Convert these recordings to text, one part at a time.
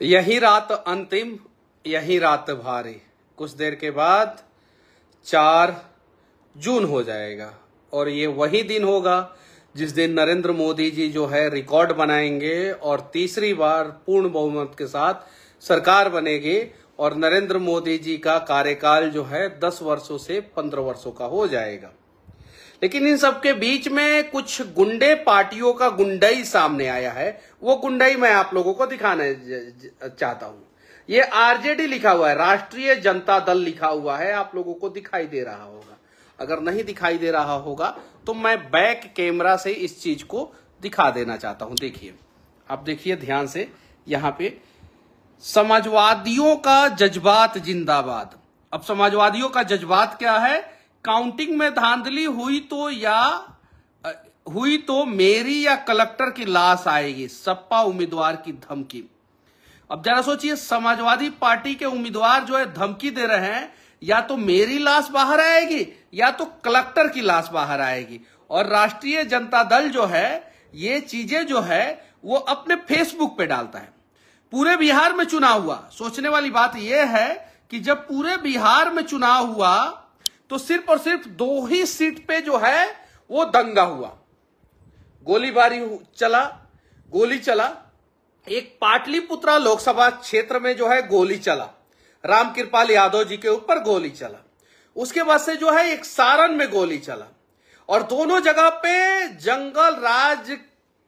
यही रात अंतिम, यही रात भारी। कुछ देर के बाद 4 जून हो जाएगा और ये वही दिन होगा जिस दिन नरेंद्र मोदी जी जो है रिकॉर्ड बनाएंगे और तीसरी बार पूर्ण बहुमत के साथ सरकार बनेगी और नरेंद्र मोदी जी का कार्यकाल जो है 10 वर्षों से 15 वर्षों का हो जाएगा। लेकिन इन सबके बीच में कुछ गुंडे पार्टियों का गुंडाई सामने आया है। वो गुंडाई मैं आप लोगों को दिखाना चाहता हूं। ये आरजेडी लिखा हुआ है, राष्ट्रीय जनता दल लिखा हुआ है, आप लोगों को दिखाई दे रहा होगा। अगर नहीं दिखाई दे रहा होगा तो मैं बैक कैमरा से इस चीज को दिखा देना चाहता हूं। देखिए, आप देखिए ध्यान से, यहां पे समाजवादियों का जज्बात जिंदाबाद। अब समाजवादियों का जज्बात क्या है? काउंटिंग में धांधली हुई तो मेरी या कलेक्टर की लाश आएगी, सपा उम्मीदवार की धमकी। अब जरा सोचिए, समाजवादी पार्टी के उम्मीदवार जो है धमकी दे रहे हैं, या तो मेरी लाश बाहर आएगी या तो कलेक्टर की लाश बाहर आएगी। और राष्ट्रीय जनता दल जो है ये चीजें जो है वो अपने फेसबुक पे डालता है। पूरे बिहार में चुनाव हुआ। सोचने वाली बात यह है कि जब पूरे बिहार में चुनाव हुआ तो सिर्फ और सिर्फ 2 ही सीट पे जो है वो दंगा हुआ, गोलीबारी चला, गोली चला। एक पाटलिपुत्रा लोकसभा क्षेत्र में जो है गोली चला, रामकृपाल यादव जी के ऊपर गोली चला। उसके बाद से जो है एक सारण में गोली चला और दोनों जगह पे जंगल राज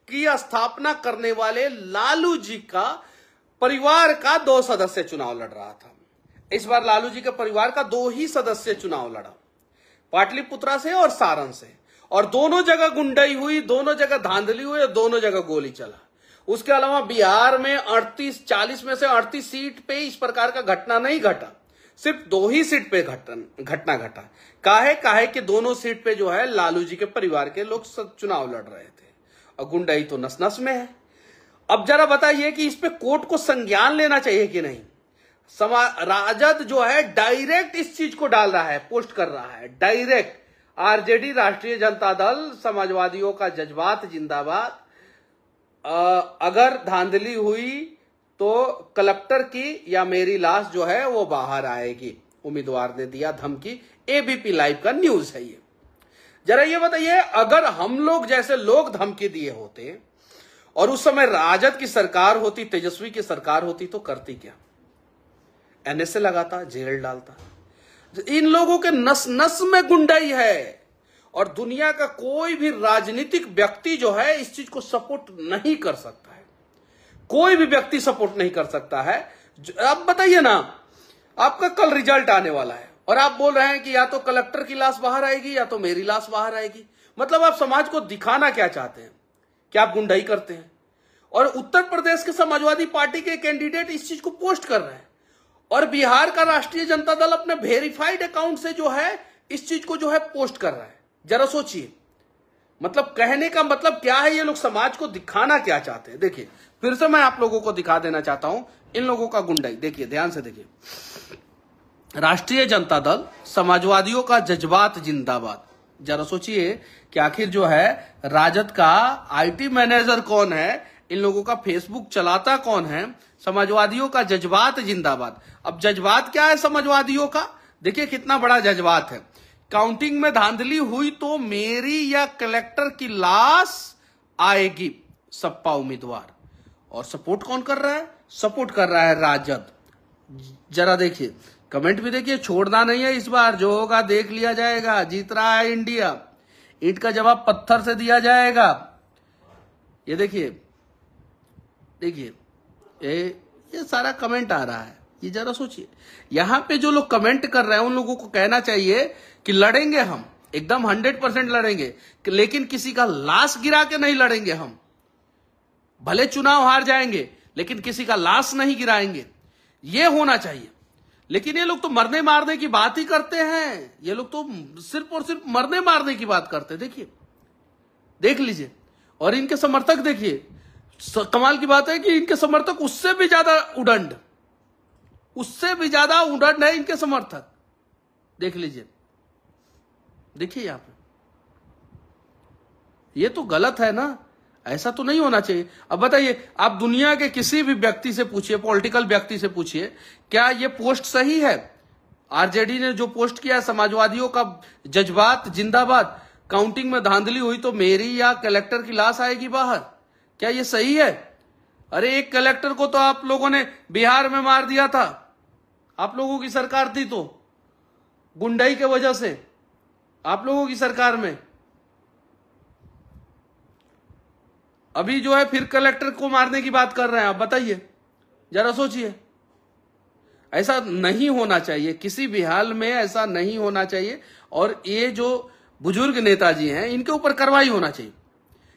की स्थापना करने वाले लालू जी का परिवार का 2 सदस्य चुनाव लड़ रहा था। इस बार लालू जी के परिवार का 2 ही सदस्य चुनाव लड़ा, पाटलिपुत्रा से और सारण से, और दोनों जगह गुंडाई हुई, दोनों जगह धांधली हुई और दोनों जगह गोली चला। उसके अलावा बिहार में 40 में से 38 सीट पे इस प्रकार का घटना नहीं घटा, सिर्फ 2 ही सीट पे घटना घटा। काहे कि दोनों सीट पे जो है लालू जी के परिवार के लोग चुनाव लड़ रहे थे और गुंडाई तो नस नस में है। अब जरा बताइए कि इस पे कोर्ट को संज्ञान लेना चाहिए कि नहीं। राजद जो है डायरेक्ट इस चीज को डाल रहा है, पोस्ट कर रहा है डायरेक्ट। आरजेडी, राष्ट्रीय जनता दल, समाजवादियों का जज्बात जिंदाबाद। अगर धांधली हुई तो कलेक्टर की या मेरी लाश जो है वो बाहर आएगी, उम्मीदवार ने दिया धमकी। एबीपी लाइव का न्यूज है ये। जरा ये बताइए, अगर हम लोग जैसे लोग धमकी दिए होते और उस समय राजद की सरकार होती, तेजस्वी की सरकार होती, तो करती क्या? एनएसए लगाता, जेल डालता। इन लोगों के नस नस में गुंडाई है और दुनिया का कोई भी राजनीतिक व्यक्ति जो है इस चीज को सपोर्ट नहीं कर सकता है। कोई भी व्यक्ति सपोर्ट नहीं कर सकता है। अब बताइए ना, आपका कल रिजल्ट आने वाला है और आप बोल रहे हैं कि या तो कलेक्टर की लाश बाहर आएगी या तो मेरी लाश बाहर आएगी। मतलब आप समाज को दिखाना क्या चाहते हैं? क्या आप गुंडाई करते हैं? और उत्तर प्रदेश के समाजवादी पार्टी के कैंडिडेट इस चीज को पोस्ट कर रहे हैं और बिहार का राष्ट्रीय जनता दल अपने वेरीफाइड अकाउंट से जो है इस चीज को जो है पोस्ट कर रहा है। जरा सोचिए, मतलब कहने का मतलब क्या है? ये लोग समाज को दिखाना क्या चाहते हैं? देखिए, फिर से मैं आप लोगों को दिखा देना चाहता हूं इन लोगों का गुंडाई। देखिए, ध्यान से देखिए, राष्ट्रीय जनता दल, समाजवादियों का जज्बात जिंदाबाद। जरा सोचिए कि आखिर जो है राजद का आईटी मैनेजर कौन है, इन लोगों का फेसबुक चलाता कौन है? समाजवादियों का जज्बात जिंदाबाद। अब जज्बात क्या है समाजवादियों का? देखिए कितना बड़ा जज्बात है। काउंटिंग में धांधली हुई तो मेरी या कलेक्टर की लाश आएगी, सपा उम्मीदवार। और सपोर्ट कौन कर रहा है? सपोर्ट कर रहा है राजद। जरा देखिए, कमेंट भी देखिए, छोड़ना नहीं है इस बार, जो होगा देख लिया जाएगा। जीत रहा है इंडिया, ईंट का जवाब पत्थर से दिया जाएगा। ये देखिए ये सारा कमेंट आ रहा है। ये जरा सोचिए, यहां पे जो लोग कमेंट कर रहे हैं उन लोगों को कहना चाहिए कि लड़ेंगे हम, एकदम 100% लड़ेंगे, लेकिन किसी का लाश गिरा के नहीं लड़ेंगे हम। भले चुनाव हार जाएंगे लेकिन किसी का लाश नहीं गिराएंगे, ये होना चाहिए। लेकिन ये लोग तो मरने मारने की बात ही करते हैं। ये लोग तो सिर्फ और सिर्फ मरने मारने की बात करते हैं। देखिए, देख लीजिए। और इनके समर्थक देखिए, कमाल की बात है कि इनके समर्थक उससे भी ज्यादा उदंड है इनके समर्थक। देख लीजिए, देखिए यहां पे, ये तो गलत है ना। ऐसा तो नहीं होना चाहिए। अब बताइए, आप दुनिया के किसी भी व्यक्ति से पूछिए, पॉलिटिकल व्यक्ति से पूछिए, क्या ये पोस्ट सही है? आरजेडी ने जो पोस्ट किया है, समाजवादियों का जज्बात जिंदाबाद, काउंटिंग में धांधली हुई तो मेरी या कलेक्टर की लाश आएगी बाहर, क्या ये सही है? अरे एक कलेक्टर को तो आप लोगों ने बिहार में मार दिया था, आप लोगों की सरकार थी तो, गुंडाई के वजह से, आप लोगों की सरकार में। अभी जो है फिर कलेक्टर को मारने की बात कर रहे हैं। आप बताइए, जरा सोचिए, ऐसा नहीं होना चाहिए, किसी भी हाल में ऐसा नहीं होना चाहिए। और ये जो बुजुर्ग नेताजी हैं, इनके ऊपर कार्रवाई होना चाहिए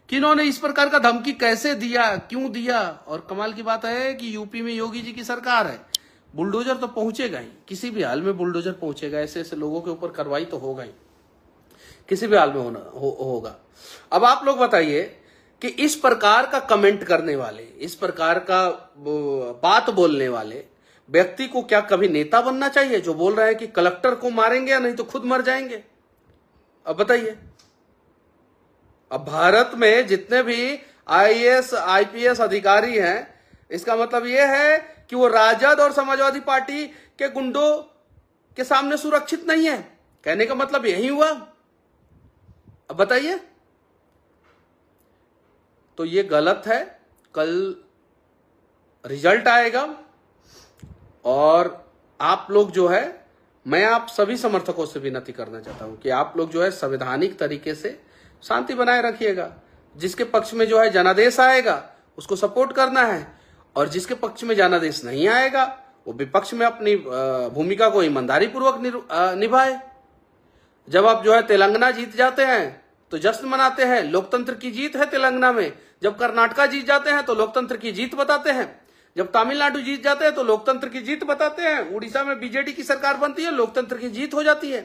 कि इन्होंने इस प्रकार का धमकी कैसे दिया, क्यों दिया। और कमाल की बात है कि यूपी में योगी जी की सरकार है, बुलडोजर तो पहुंचेगा ही, किसी भी हाल में बुलडोजर पहुंचेगा, ऐसे ऐसे लोगों के ऊपर कार्रवाई तो होगा ही, किसी भी हाल में होगा। अब आप लोग बताइए कि इस प्रकार का कमेंट करने वाले, इस प्रकार का बात बोलने वाले व्यक्ति को क्या कभी नेता बनना चाहिए, जो बोल रहा है कि कलेक्टर को मारेंगे या नहीं तो खुद मर जाएंगे? अब बताइए, अब भारत में जितने भी आईएएस आईपीएस अधिकारी हैं, इसका मतलब यह है कि वो राजद और समाजवादी पार्टी के गुंडों के सामने सुरक्षित नहीं है। कहने का मतलब यही हुआ। अब बताइए, तो ये गलत है। कल रिजल्ट आएगा और आप लोग जो है, मैं आप सभी समर्थकों से विनती करना चाहता हूं कि आप लोग जो है संवैधानिक तरीके से शांति बनाए रखिएगा। जिसके पक्ष में जो है जनादेश आएगा उसको सपोर्ट करना है, और जिसके पक्ष में जनादेश नहीं आएगा वो विपक्ष में अपनी भूमिका को ईमानदारी पूर्वक निभाए। जब आप जो है तेलंगाना जीत जाते हैं तो जश्न मनाते हैं, लोकतंत्र की जीत है तेलंगाना में। जब कर्नाटका जीत जाते हैं तो लोकतंत्र की जीत बताते हैं। जब तमिलनाडु जीत जाते हैं तो लोकतंत्र की जीत बताते हैं। उड़ीसा में बीजेडी की सरकार बनती है, लोकतंत्र की जीत हो जाती है।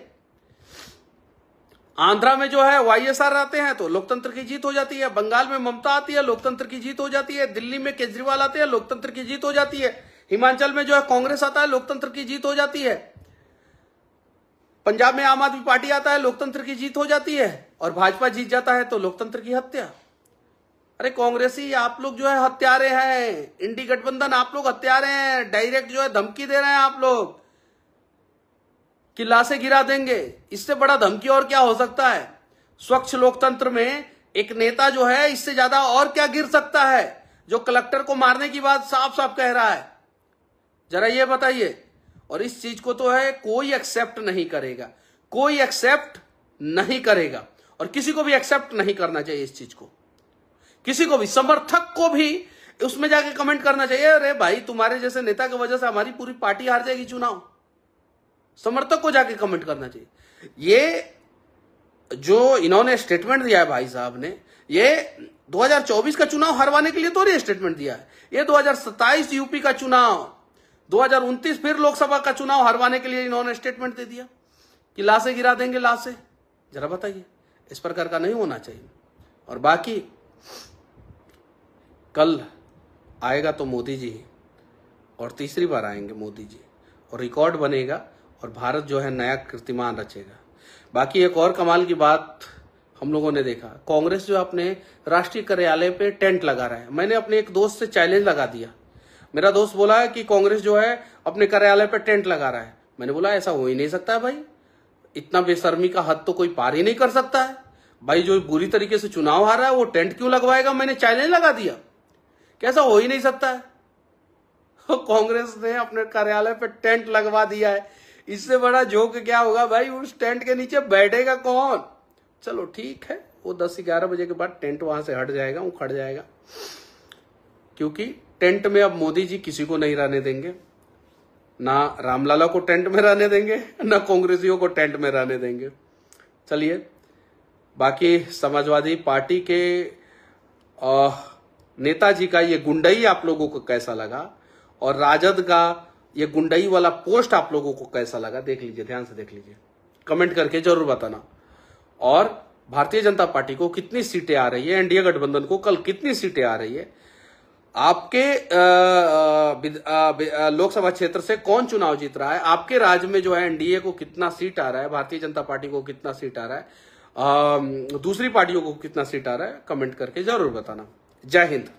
आंध्रा में जो है वाईएसआर आते हैं तो लोकतंत्र की जीत हो जाती है। बंगाल में ममता आती है, लोकतंत्र की जीत हो जाती है। दिल्ली में केजरीवाल आते हैं, लोकतंत्र की जीत हो जाती है। हिमाचल में जो है कांग्रेस आता है, लोकतंत्र की जीत हो जाती है। पंजाब में आम आदमी पार्टी आता है, लोकतंत्र की जीत हो जाती है। और भाजपा जीत जाता है तो लोकतंत्र की हत्या। अरे कांग्रेसी, आप लोग जो है हत्यारे हैं, इंडी गठबंधन आप लोग हत्यारे हैं। डायरेक्ट जो है धमकी दे रहे हैं आप लोग कि लाशें गिरा देंगे। इससे बड़ा धमकी और क्या हो सकता है? स्वच्छ लोकतंत्र में एक नेता जो है, इससे ज्यादा और क्या गिर सकता है, जो कलेक्टर को मारने की बात साफ साफ कह रहा है? जरा ये बताइए। और इस चीज को तो है कोई एक्सेप्ट नहीं करेगा, कोई एक्सेप्ट नहीं करेगा, और किसी को भी एक्सेप्ट नहीं करना चाहिए इस चीज को। किसी को भी, समर्थक को भी उसमें जाके कमेंट करना चाहिए, अरे भाई तुम्हारे जैसे नेता की वजह से हमारी पूरी पार्टी हार जाएगी चुनाव। समर्थक को जाके कमेंट करना चाहिए। ये जो इन्होंने स्टेटमेंट दिया है भाई साहब ने, ये 2024 का चुनाव हरवाने के लिए तो नहीं स्टेटमेंट दिया है। ये 2027 यूपी का चुनाव, 2029 फिर लोकसभा का चुनाव हरवाने के लिए इन्होंने स्टेटमेंट दे दिया कि लाशें गिरा देंगे, लाशें। जरा बताइए, इस प्रकार का नहीं होना चाहिए। और बाकी कल आएगा तो मोदी जी ही, और तीसरी बार आएंगे मोदी जी, और रिकॉर्ड बनेगा और भारत जो है नया कीर्तिमान रचेगा। बाकी एक और कमाल की बात हम लोगों ने देखा, कांग्रेस जो अपने राष्ट्रीय कार्यालय पे टेंट लगा रहा है। मैंने अपने एक दोस्त से चैलेंज लगा दिया। मेरा दोस्त बोला है कि कांग्रेस जो है अपने कार्यालय पे टेंट लगा रहा है। मैंने बोला ऐसा हो ही नहीं सकता है भाई, इतना बेशर्मी का हद तो कोई पार ही नहीं कर सकता है भाई। जो बुरी तरीके से चुनाव हारा है वो टेंट क्यों लगवाएगा? मैंने चैलेंज लगा दिया, कैसा हो ही नहीं सकता है। कांग्रेस ने अपने कार्यालय पे टेंट लगवा दिया है। इससे बड़ा जोक क्या होगा भाई? उस टेंट के नीचे बैठेगा कौन? चलो ठीक है, वो 10-11 बजे के बाद टेंट वहां से हट जाएगा, उखड़ जाएगा, क्योंकि टेंट में अब मोदी जी किसी को नहीं रहने देंगे। ना रामलाला को टेंट में रहने देंगे, ना कांग्रेसियों को टेंट में रहने देंगे। चलिए, बाकी समाजवादी पार्टी के नेताजी का ये गुंडई आप लोगों को कैसा लगा, और राजद का ये गुंडई वाला पोस्ट आप लोगों को कैसा लगा, देख लीजिए, ध्यान से देख लीजिए, कमेंट करके जरूर बताना। और भारतीय जनता पार्टी को कितनी सीटें आ रही है, एनडीए गठबंधन को कल कितनी सीटें आ रही है, आपके लोकसभा क्षेत्र से कौन चुनाव जीत रहा है, आपके राज्य में जो है एनडीए को कितना सीट आ रहा है, भारतीय जनता पार्टी को कितना सीट आ रहा है, दूसरी पार्टियों को कितना सीट आ रहा है कमेंट करके जरूर बताना। जय हिंद।